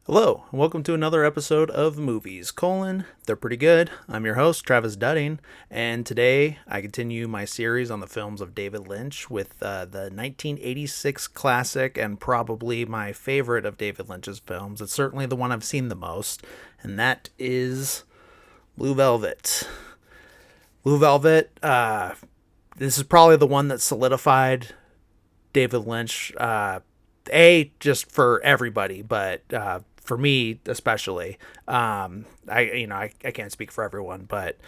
Hello, and welcome to another episode of Movies, They're Pretty Good. I'm your host, Travis Dudding, and today I continue my series on the films of David Lynch with the 1986 classic and probably my favorite of David Lynch's films. It's certainly the one I've seen the most, and that is Blue Velvet. Blue Velvet, this is probably the one that solidified David Lynch, just for everybody, but for me especially. I can't speak for everyone, but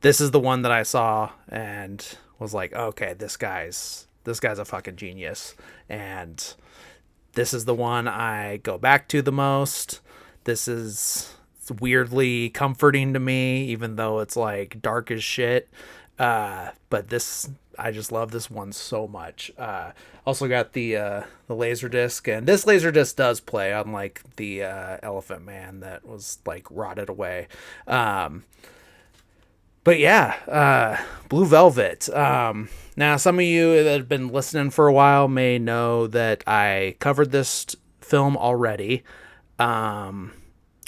this is the one that I saw and was like, okay, this guy's a fucking genius, and this is the one I go back to the most. This is weirdly comforting to me, even though it's like dark as shit. But this, I just love this one so much. Also got the laser disc, and this laser disc does play, unlike the Elephant Man that was like rotted away. But yeah, Blue Velvet. Now, some of you that have been listening for a while may know that I covered this film already.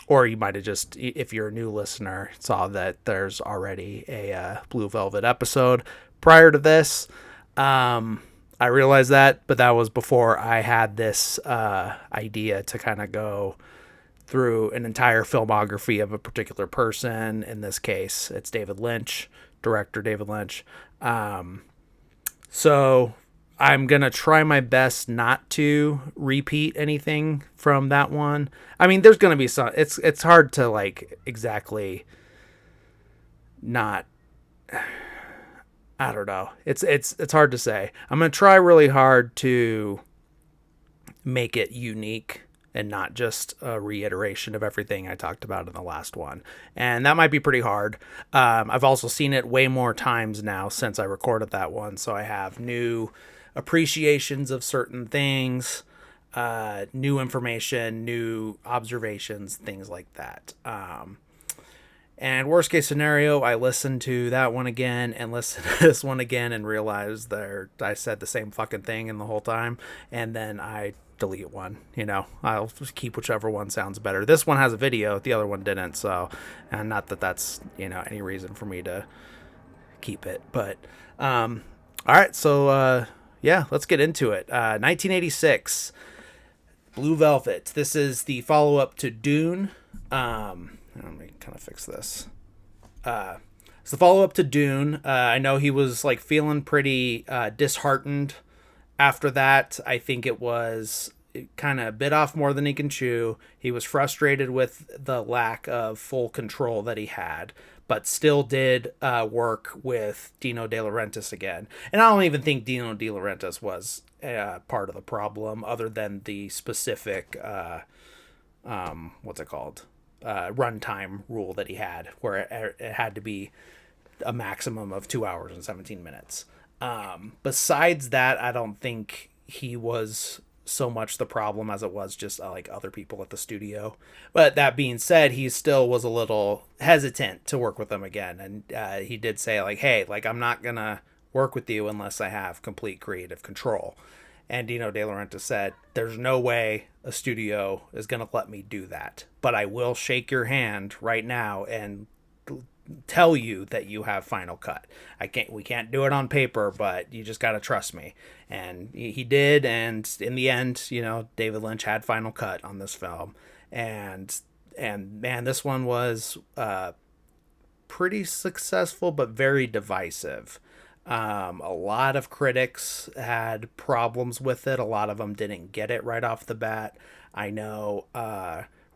Or you might have just, if you're a new listener, saw that there's already a Blue Velvet episode prior to this. I realized that, but that was before I had this idea to kind of go through an entire filmography of a particular person. In this case, it's David Lynch, director David Lynch. So I'm going to try my best not to repeat anything from that one. I mean, there's going to be some, it's hard to like exactly not, I don't know. It's hard to say. I'm going to try really hard to make it unique and not just a reiteration of everything I talked about in the last one. And that might be pretty hard. I've also seen it way more times now since I recorded that one, so I have new appreciations of certain things, new information, new observations, things like that. And worst case scenario, I listen to that one again and listen to this one again and realize I said the same fucking thing in the whole time, and then I delete one. I'll just keep whichever one sounds better. This one has a video, the other one didn't, so, and not that that's any reason for me to keep it, but all right, so yeah, let's get into it. 1986, Blue Velvet. This is the follow-up to Dune. Let me kind of fix this. It's the follow-up to Dune. I know he was like feeling pretty disheartened after that. I think it was kind of bit off more than he can chew. He was frustrated with the lack of full control that he had, but still did work with Dino De Laurentiis again. And I don't even think Dino De Laurentiis was part of the problem, other than the specific what's it called, runtime rule that he had, where it had to be a maximum of 2 hours and 17 minutes. Besides that, I don't think he was so much the problem as it was just like other people at the studio. But that being said, he still was a little hesitant to work with them again, and he did say like, hey, like, I'm not gonna work with you unless I have complete creative control. And Dino De Laurentiis said, there's no way a studio is going to let me do that, but I will shake your hand right now and tell you that you have final cut. We can't do it on paper, but you just got to trust me. And he did. And in the end, David Lynch had final cut on this film. And man, this one was pretty successful, but very divisive. A lot of critics had problems with it. A lot of them didn't get it right off the bat. I know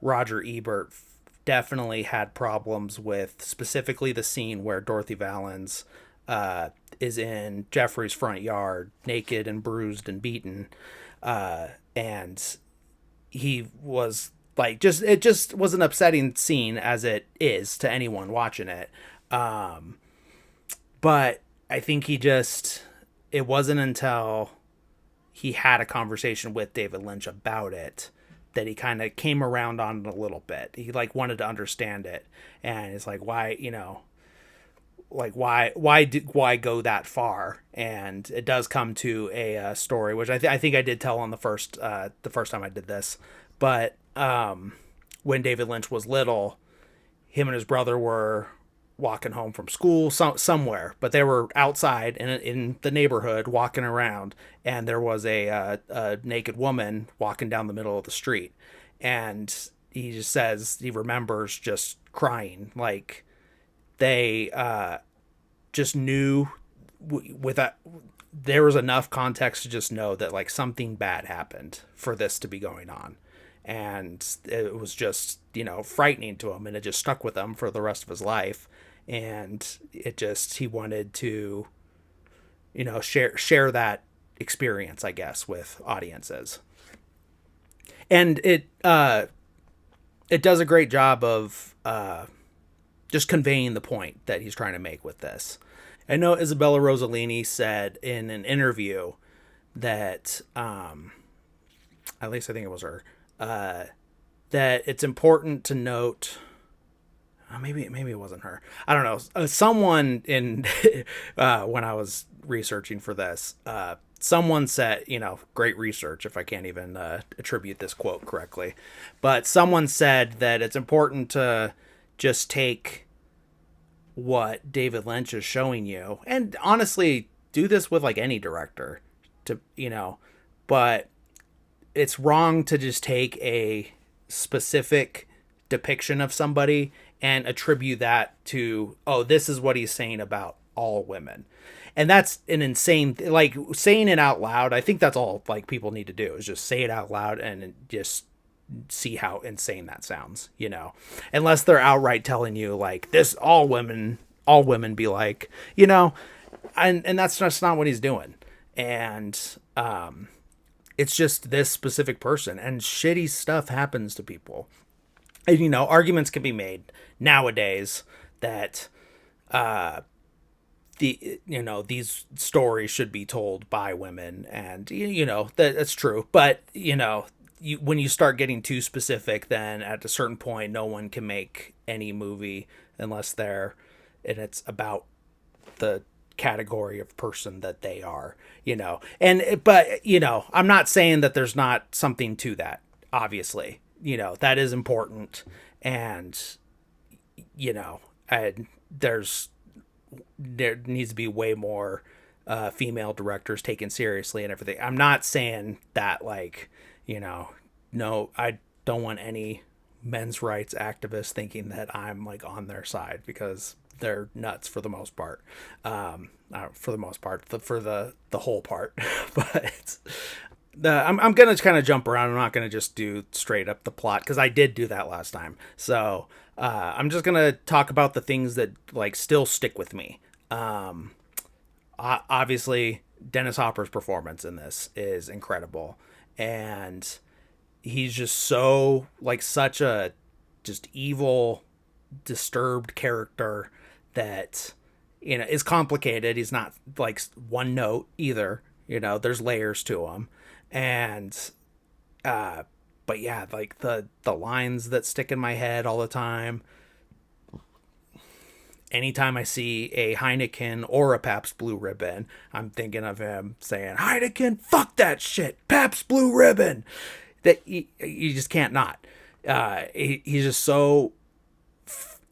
Roger Ebert definitely had problems with specifically the scene where Dorothy Valens is in Jeffrey's front yard, naked and bruised and beaten. And he was like, it just was an upsetting scene, as it is to anyone watching it. But I think it wasn't until he had a conversation with David Lynch about it that he kind of came around on it a little bit. He like wanted to understand it, and it's like, why, why go that far? And it does come to a story, which I think I did tell on the first time I did this, but when David Lynch was little, him and his brother were walking home from school somewhere, but they were outside in the neighborhood walking around, and there was a naked woman walking down the middle of the street, and he just says he remembers just crying, like they just knew with that there was enough context to just know that like something bad happened for this to be going on, and it was just frightening to him, and it just stuck with him for the rest of his life. And it just he wanted to share that experience, I guess, with audiences. And it does a great job of just conveying the point that he's trying to make with this. I know Isabella Rossellini said in an interview that, at least I think it was her, that it's important to note. Maybe it wasn't her. I don't know. Someone in when I was researching for this, someone said, great research if I can't even attribute this quote correctly, but someone said that it's important to just take what David Lynch is showing you, and honestly, do this with like any director, but it's wrong to just take a specific depiction of somebody and attribute that to, oh, this is what he's saying about all women. And that's an insane, like saying it out loud. I think that's all like people need to do is just say it out loud and just see how insane that sounds, unless they're outright telling you like this, all women be like, and that's just not what he's doing. And, it's just this specific person, and shitty stuff happens to people. And, arguments can be made nowadays that, these stories should be told by women, and that's true. But when you start getting too specific, then at a certain point, no one can make any movie unless it's about the category of person that they are, but I'm not saying that there's not something to that. Obviously, that is important, and there needs to be way more female directors taken seriously and everything. I'm not saying that like, no, I don't want any men's rights activists thinking that I'm like on their side, because they're nuts for the most part. For the whole part. But I'm gonna kind of jump around. I'm not gonna just do straight up the plot, because I did do that last time. So I'm just gonna talk about the things that like still stick with me. Obviously, Dennis Hopper's performance in this is incredible, and he's just so like such a just evil, disturbed character that is complicated. He's not like one note either. There's layers to him, and but yeah, like the lines that stick in my head all the time. Anytime I see a Heineken or a Pabst Blue Ribbon, I'm thinking of him saying, "Heineken, fuck that shit, Pabst Blue Ribbon." That you just can't not. He's just so.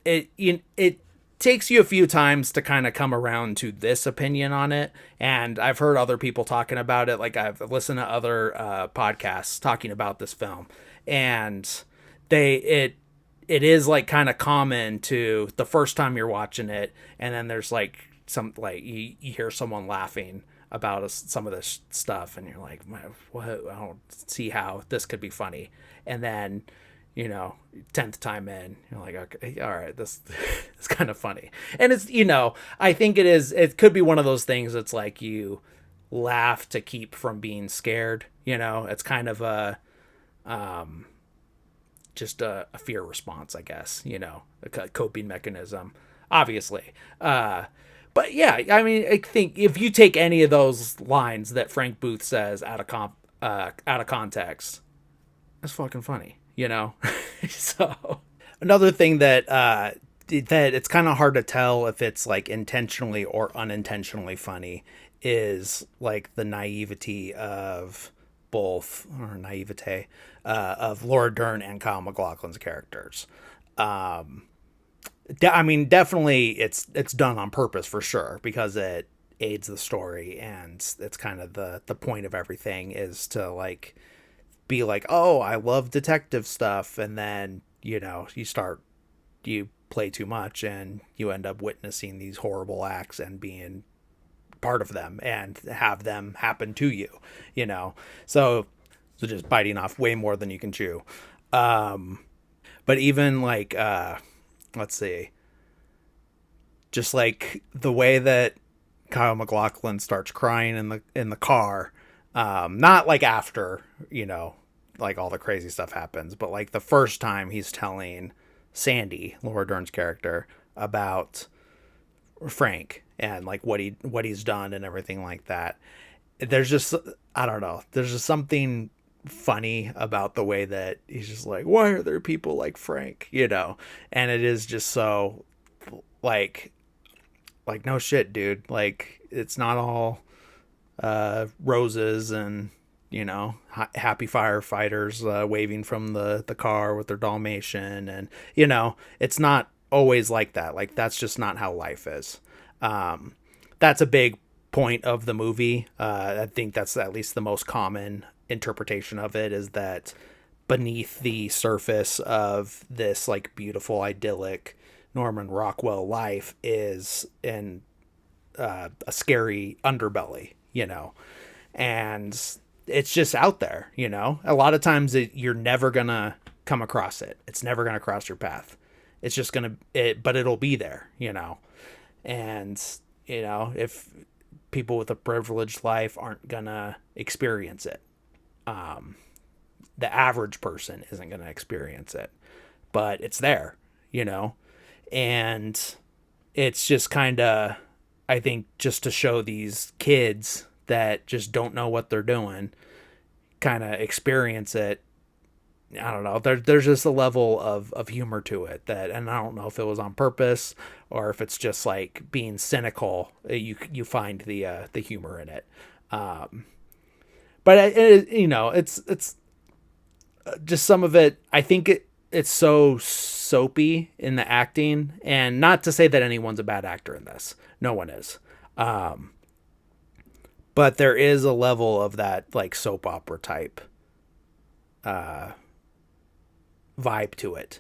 It takes you a few times to kind of come around to this opinion on it, and I've heard other people talking about it. Like I've listened to other podcasts talking about this film, and it is like kind of common to the first time you're watching it, and then there's like some like you hear someone laughing about some of this stuff, and you're like, what? I don't see how this could be funny. And then 10th time in, you're like, okay, all right, this is kind of funny. And it's, I think it could be one of those things that's like you laugh to keep from being scared. It's kind of just a fear response, I guess, a coping mechanism, obviously. But yeah, I mean, I think if you take any of those lines that Frank Booth says out of context, it's fucking funny. So another thing that it's kind of hard to tell if it's like intentionally or unintentionally funny is like the naivety of both, or naivete, of Laura Dern and Kyle MacLachlan's characters. I mean, definitely it's done on purpose for sure, because it aids the story, and it's kind of the point of everything is to like be like, oh, I love detective stuff, and then you play too much and you end up witnessing these horrible acts and being part of them and have them happen to you, you know. So just biting off way more than you can chew. But even like let's see, just like the way that Kyle MacLachlan starts crying in the car, not like after, like all the crazy stuff happens, but like the first time he's telling Sandy, Laura Dern's character, about Frank and like what he's done and everything like that. There's just, I don't know, there's just something funny about the way that he's just like, why are there people like Frank, and it is just so like no shit, dude, like it's not all roses and happy firefighters waving from the car with their Dalmatian, and it's not always like that. Like that's just not how life is. That's a big point of the movie. I think that's at least the most common interpretation of it, is that beneath the surface of this like beautiful idyllic Norman Rockwell life is a scary underbelly, and it's just out there, A lot of times you're never gonna come across it. It's never gonna cross your path. It's just but it'll be there, And if people with a privileged life aren't gonna experience it, the average person isn't gonna experience it, but it's there, And it's just kind of, I think, just to show these kids that just don't know what they're doing, kind of experience it. I don't know. There's just a level of humor to it that, and I don't know if it was on purpose or if it's just like being cynical. You find the humor in it, but it's just some of it. I think it's so soapy in the acting, and not to say that anyone's a bad actor in this. No one is. But there is a level of that like soap opera type vibe to it,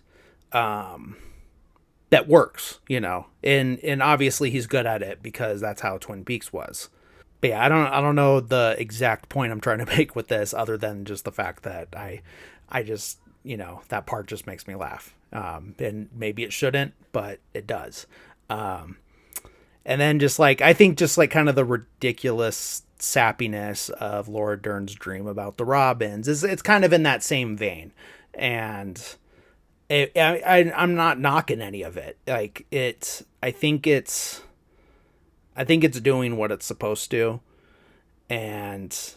that works, and obviously he's good at it because that's how Twin Peaks was. But yeah, I don't know the exact point I'm trying to make with this, other than just the fact that I just, that part just makes me laugh, and maybe it shouldn't, but it does. And then just like, I think just like kind of the ridiculous sappiness of Laura Dern's dream about the Robins it's kind of in that same vein. And I'm not knocking any of it. Like I think it's doing what it's supposed to. And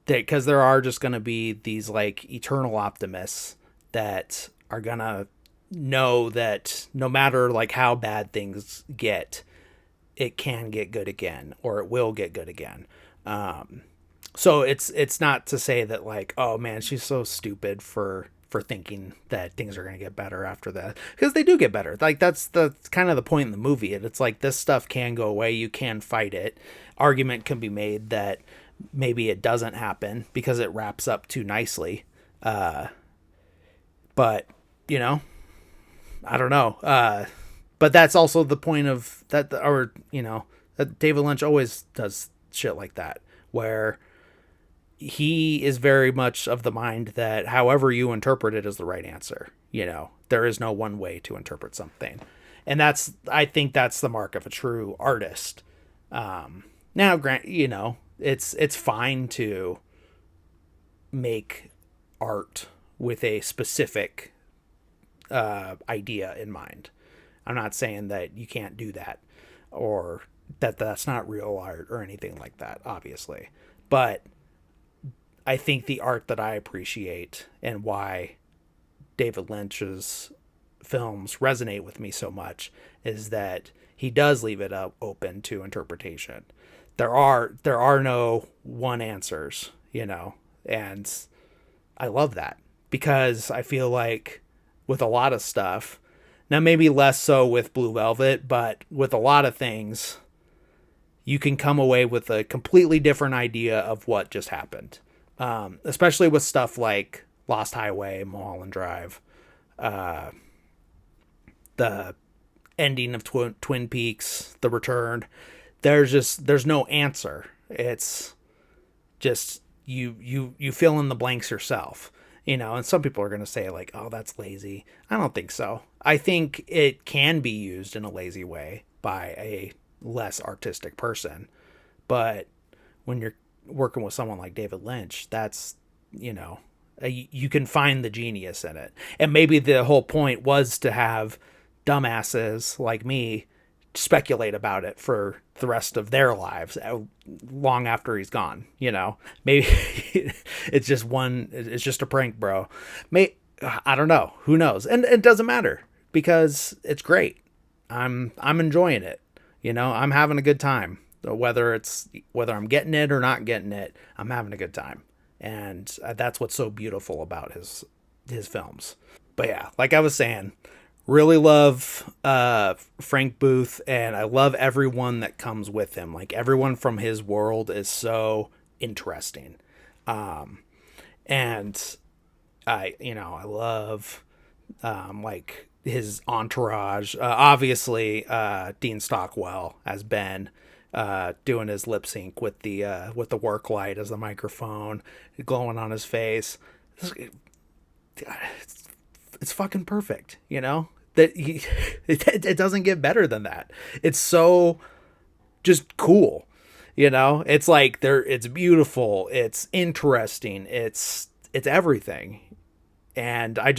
because there are just going to be these like eternal optimists that are going to know that no matter like how bad things get, it can get good again, or it will get good again. So it's not to say that like, oh man, she's so stupid for thinking that things are going to get better after that, because they do get better. Like that's the kind of the point in the movie. It's like this stuff can go away. You can fight it. Argument can be made that maybe it doesn't happen because it wraps up too nicely. But I don't know. But that's also the point of that, or that David Lynch always does shit like that, where he is very much of the mind that however you interpret it is the right answer. There is no one way to interpret something, and I think that's the mark of a true artist. Now, grant it's fine to make art with a specific idea in mind. I'm not saying that you can't do that, or that that's not real art or anything like that, obviously. But I think the art that I appreciate, and why David Lynch's films resonate with me so much, is that he does leave it open to interpretation. There are no one answers. you know, and I love that because I feel like with a lot of stuff, now maybe less so with Blue Velvet, but with a lot of things, you can come away with a completely different idea of what just happened. Especially with stuff like Lost Highway, Mulholland Drive, the ending of Twin Peaks, The Return. There's no answer. It's just you fill in the blanks yourself, you know. And some people are going to say like, oh, that's lazy. I don't think so. I think it can be used in a lazy way by a less artistic person, but when you're working with someone like David Lynch, that's, you know, you can find the genius in it. And maybe the whole point was to have dumbasses like me speculate about it for the rest of their lives long after he's gone, you know. Maybe it's just a prank, bro. I don't know, who knows. And it doesn't matter because it's great. I'm enjoying it, you know. I'm having a good time, whether I'm getting it or not getting it. I'm having a good time, and that's what's so beautiful about his films. But yeah, like I was saying, really love Frank Booth, and I love everyone that comes with him. Like everyone from his world is so interesting, and I love like his entourage. Obviously, Dean Stockwell as Ben, doing his lip sync with the work light as the microphone glowing on his face. It's fucking perfect, you know. It doesn't get better than that. It's so just cool, you know. It's like it's beautiful, it's interesting, it's everything, and I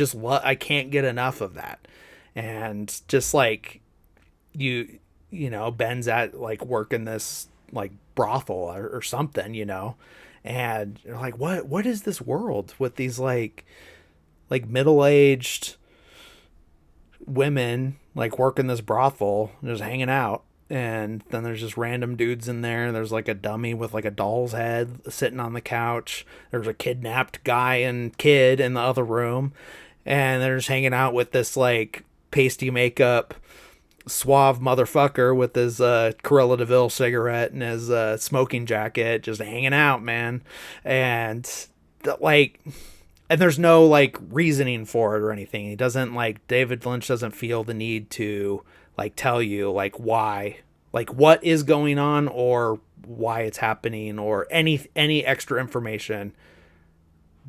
can't get enough of that. And just like you know, Ben's at like working this like brothel or something, you know, and you're like, what is this world with these like middle-aged women like working this brothel, just hanging out, and then there's just random dudes in there. There's like a dummy with like a doll's head sitting on the couch. There's a kidnapped guy and kid in the other room, and they're just hanging out with this like pasty makeup suave motherfucker with his Corella DeVille cigarette and his smoking jacket, just hanging out, man. And and there's no like reasoning for it or anything. He doesn't, like, David Lynch doesn't feel the need to like tell you like why, like what is going on or why it's happening or any extra information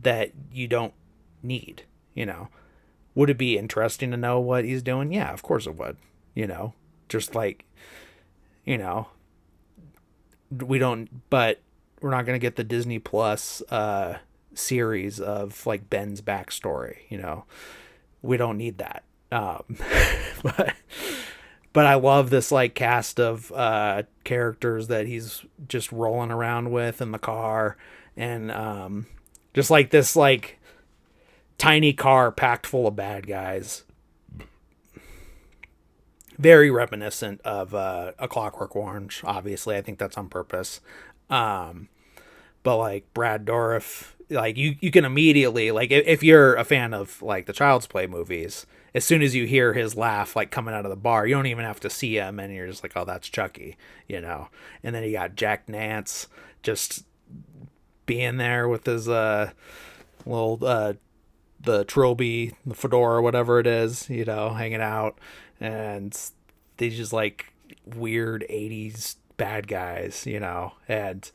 that you don't need, you know. Would it be interesting to know what he's doing? Yeah, of course it would, you know. Just like, you know, but we're not going to get the Disney Plus series of like Ben's backstory, you know. We don't need that. But I love this like cast of characters that he's just rolling around with in the car, and just like this like tiny car packed full of bad guys. Very reminiscent of A Clockwork Orange, obviously. I think that's on purpose. But like Brad Dourif, like you can immediately, like, if you're a fan of like the Child's Play movies, as soon as you hear his laugh like coming out of the bar, you don't even have to see him, and you're just like, oh, that's Chucky, you know. And then you got Jack Nance just being there with his little the trilby, the fedora, whatever it is, you know, hanging out. And they just like weird 80s bad guys, you know, and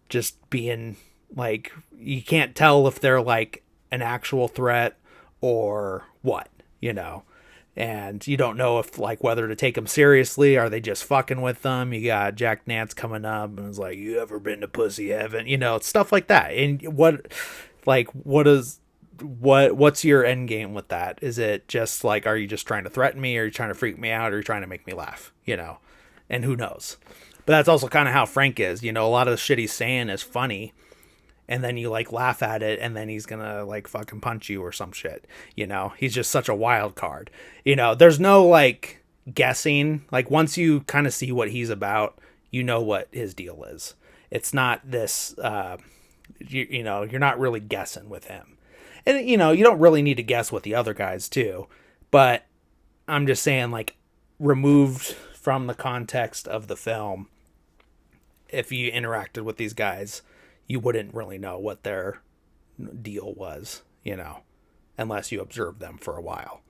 just being like, you can't tell if they're like an actual threat or what, you know. And you don't know if like whether to take them seriously. Are they just fucking with them? You got Jack Nance coming up and it's like, you ever been to pussy heaven? You know, stuff like that. And what's your end game with that? Is it just like, are you just trying to threaten me, or are you trying to freak me out, or are you trying to make me laugh, you know? And who knows? But that's also kind of how Frank is, you know. A lot of the shit he's saying is funny, and then you like laugh at it, and then he's gonna like fucking punch you or some shit, you know. He's just such a wild card, you know. There's no like guessing. Like once you kind of see what he's about, you know what his deal is. It's not this You're not really guessing with him. And, you don't really need to guess with the other guys, too. But I'm just saying, like, removed from the context of the film, if you interacted with these guys, you wouldn't really know what their deal was, unless you observed them for a while.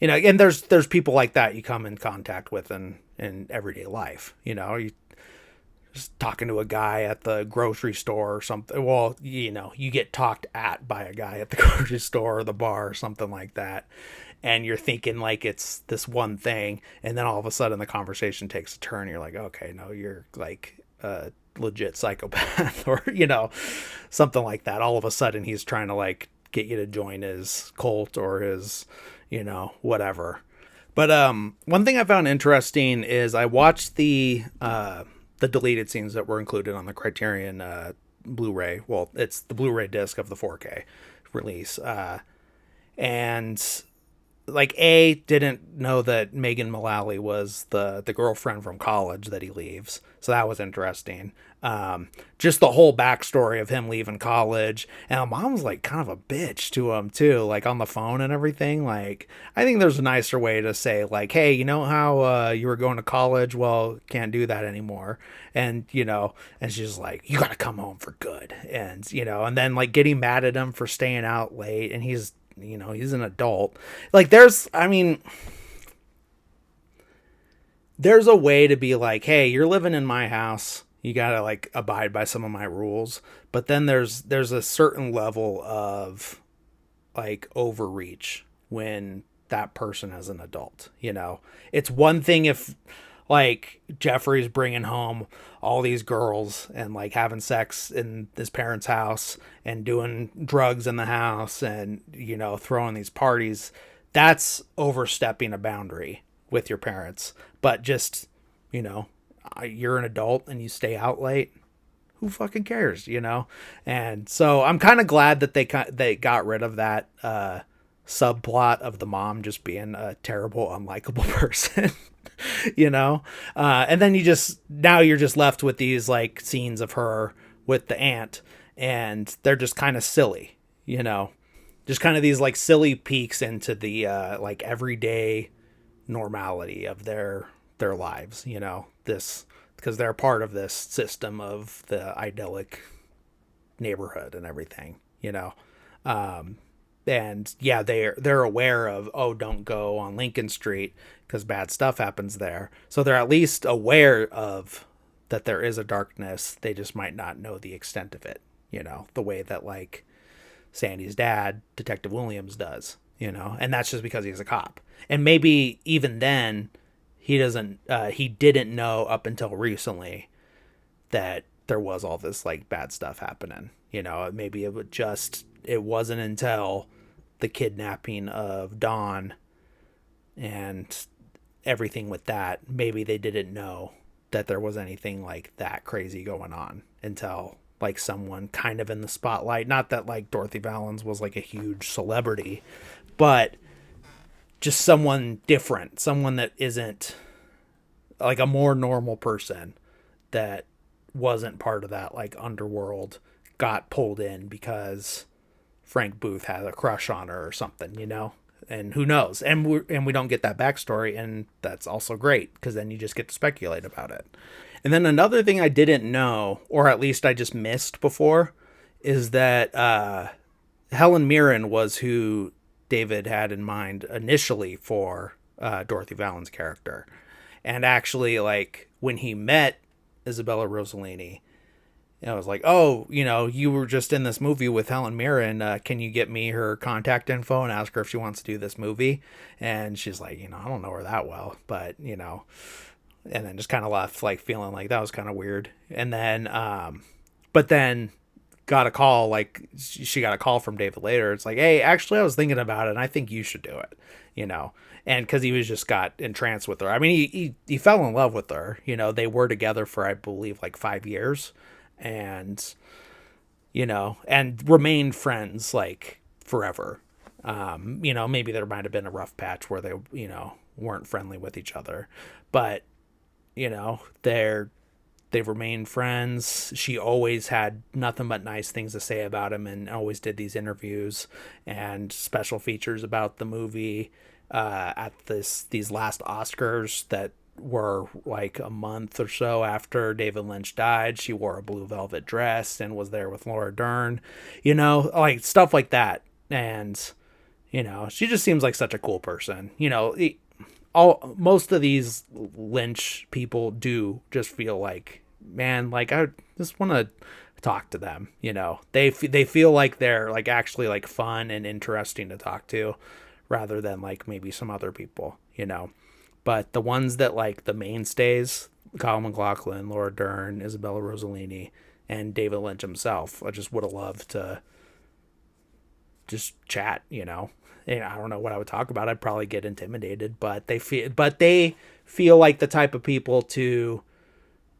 And there's people like that you come in contact with in everyday life. You just talking to a guy at the grocery store or something. Well, you get talked at by a guy at the grocery store or the bar or something like that. And you're thinking like it's this one thing. And then all of a sudden the conversation takes a turn. You're like, okay, no, you're like a legit psychopath or, something like that. All of a sudden he's trying to like get you to join his cult or his, whatever. But one thing I found interesting is I watched the deleted scenes that were included on the Criterion Blu-ray. Well, it's the Blu-ray disc of the 4K release. And like didn't know that Megan Mullally was the girlfriend from college that he leaves. So that was interesting. Just the whole backstory of him leaving college, and mom's like kind of a bitch to him too, like on the phone and everything. Like, I think there's a nicer way to say like, hey, you know how you were going to college? Well, can't do that anymore. And and she's like, you got to come home for good. And and then like getting mad at him for staying out late, and he's an adult. Like there's a way to be like, hey, you're living in my house. You got to like abide by some of my rules. But then there's a certain level of like overreach when that person is an adult. It's one thing if like Jeffrey's bringing home all these girls and like having sex in his parents' house and doing drugs in the house and, throwing these parties. That's overstepping a boundary with your parents. But just, you're an adult and you stay out late. Who fucking cares, And so I'm kind of glad that they got rid of that subplot of the mom just being a terrible, unlikable person. And then you're just left with these like scenes of her with the aunt, and they're just kind of silly, just kind of these like silly peeks into the like everyday normality of their lives, this, because they're part of this system of the idyllic neighborhood and everything, and yeah, they're aware of, oh, don't go on Lincoln Street because bad stuff happens there. So they're at least aware of that there is a darkness. They just might not know the extent of it, the way that like Sandy's dad, Detective Williams, does, and that's just because he's a cop. And maybe even then he didn't know up until recently that there was all this like bad stuff happening. Maybe it wasn't until the kidnapping of Dawn and everything with that, maybe they didn't know that there was anything like that crazy going on until like someone kind of in the spotlight. Not that like Dorothy Valens was like a huge celebrity, but just someone different, someone that isn't like a more normal person that wasn't part of that like underworld got pulled in because Frank Booth had a crush on her or something, and who knows? And we don't get that backstory, and that's also great because then you just get to speculate about it. And then another thing I didn't know, or at least I just missed before, is that Helen Mirren was who David had in mind initially for Dorothy Valens' character. And actually, like, when he met Isabella Rossellini, I was like, oh, you were just in this movie with Helen Mirren. Can you get me her contact info and ask her if she wants to do this movie? And she's like, I don't know her that well, but, and then just kind of left like feeling like that was kind of weird. And then, but then got a call, like she got a call from David later. It's like, hey, actually I was thinking about it and I think you should do it, and cause he was just got entranced with her. I mean, he fell in love with her, they were together for, I believe, like 5 years. And and remained friends like forever. Maybe there might have been a rough patch where they weren't friendly with each other, but they're they've remained friends. She always had nothing but nice things to say about him, and always did these interviews and special features about the movie at these last Oscars that were like a month or so after David Lynch died. She wore a blue velvet dress and was there with Laura Dern, like stuff like that. And she just seems like such a cool person. Most of these Lynch people do just feel like, man, like I just want to talk to them. They feel like they're like actually like fun and interesting to talk to, rather than like maybe some other people. But the ones that like the mainstays, Kyle MacLachlan, Laura Dern, Isabella Rossellini, and David Lynch himself, I just would have loved to just chat. And I don't know what I would talk about. I'd probably get intimidated, but they feel like the type of people to,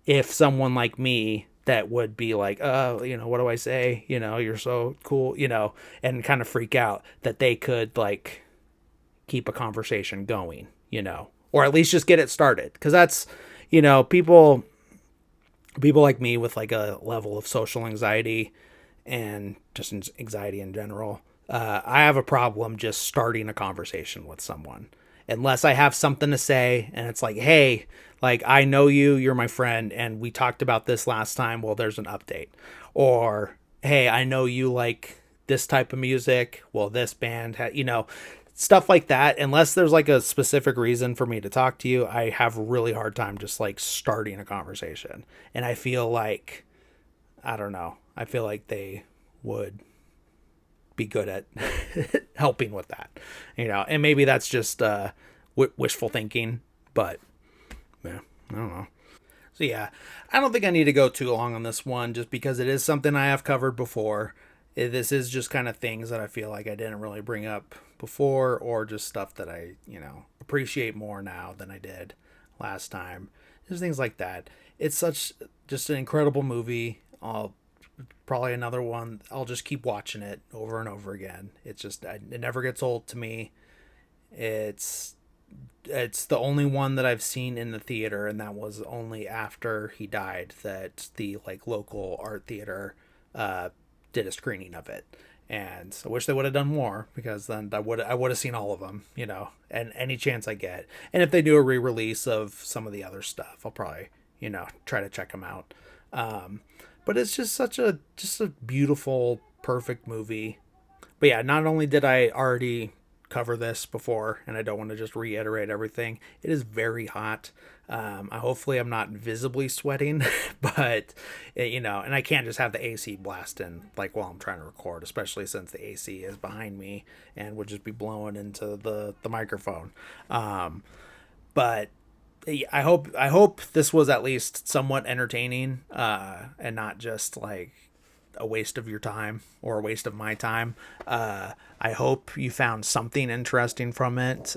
if someone like me that would be like, what do I say? You're so cool, and kind of freak out, that they could like keep a conversation going, or at least just get it started. Cause that's, people like me with like a level of social anxiety and just anxiety in general. I have a problem just starting a conversation with someone unless I have something to say and it's like, hey, like I know you're my friend and we talked about this last time. Well, there's an update. Or, hey, I know you like this type of music. Well, this band, stuff like that. Unless there's like a specific reason for me to talk to you, I have a really hard time just like starting a conversation. And I feel like, I don't know, I feel like they would be good at helping with that, and maybe that's just wishful thinking, but yeah, I don't know. So yeah, I don't think I need to go too long on this one, just because it is something I have covered before. This is just kind of things that I feel like I didn't really bring up before, or just stuff that I, appreciate more now than I did last time. Just things like that. It's such just an incredible movie. Probably another one I'll just keep watching it over and over again. It's just, it never gets old to me. It's the only one that I've seen in the theater, and that was only after he died that the like local art theater did a screening of it. And I wish they would have done more, because then I would have seen all of them, and any chance I get. And if they do a re-release of some of the other stuff, I'll probably try to check them out. But it's just a beautiful, perfect movie. But yeah, not only did I already cover this before, and I don't want to just reiterate everything, it is very hot. Hopefully I'm not visibly sweating, but and I can't just have the AC blasting like while I'm trying to record, especially since the AC is behind me and would just be blowing into the microphone. But I hope this was at least somewhat entertaining, and not just like a waste of your time or a waste of my time. I hope you found something interesting from it.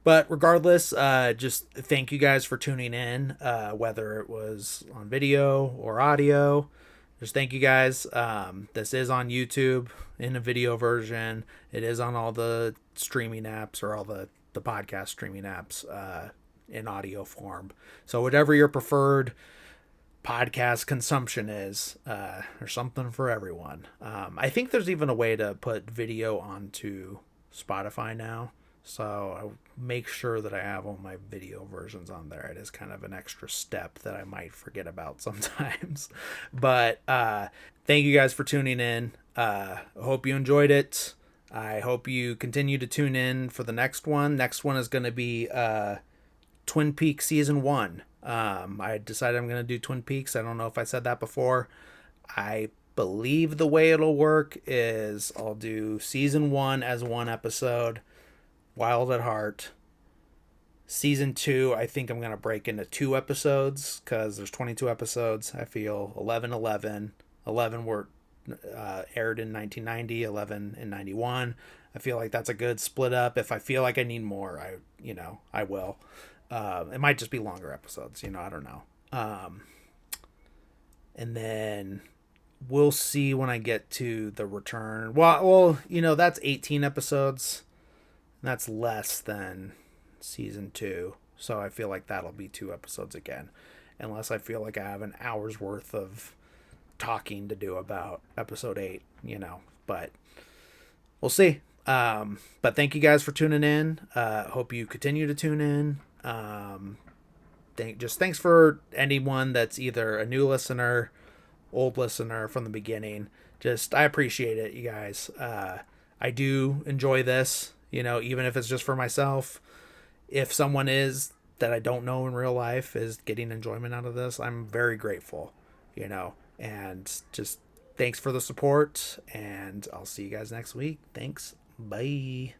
But regardless, just thank you guys for tuning in, whether it was on video or audio. Just thank you guys. This is on YouTube in a video version. It is on all the streaming apps, or all the podcast streaming apps, in audio form. So whatever your preferred podcast consumption is, there's something for everyone. I think there's even a way to put video onto Spotify now, so I make sure that I have all my video versions on there. It is kind of an extra step that I might forget about sometimes. But thank you guys for tuning in. I hope you enjoyed it. I hope you continue to tune in for the next one. Next one is going to be Twin Peaks Season 1. I decided I'm going to do Twin Peaks. I don't know if I said that before. I believe the way it'll work is I'll do Season 1 as one episode, Wild at Heart. Season 2, I think I'm going to break into 2 episodes, because there's 22 episodes. I feel 11 were aired in 1990, 11 in 91. I feel like that's a good split up. If I feel like I need more, I will. It might just be longer episodes, I don't know. And then we'll see when I get to the return. Well, that's 18 episodes. That's less than season 2. So I feel like that'll be 2 episodes again. unless I feel like I have an hour's worth of talking to do about episode 8, but we'll see. But thank you guys for tuning in. Hope you continue to tune in. Thanks for anyone that's either a new listener, old listener from the beginning. I appreciate it, you guys. I do enjoy this, even if it's just for myself. If someone is that I don't know in real life is getting enjoyment out of this, I'm very grateful, and just thanks for the support, and I'll see you guys next week. Thanks. Bye.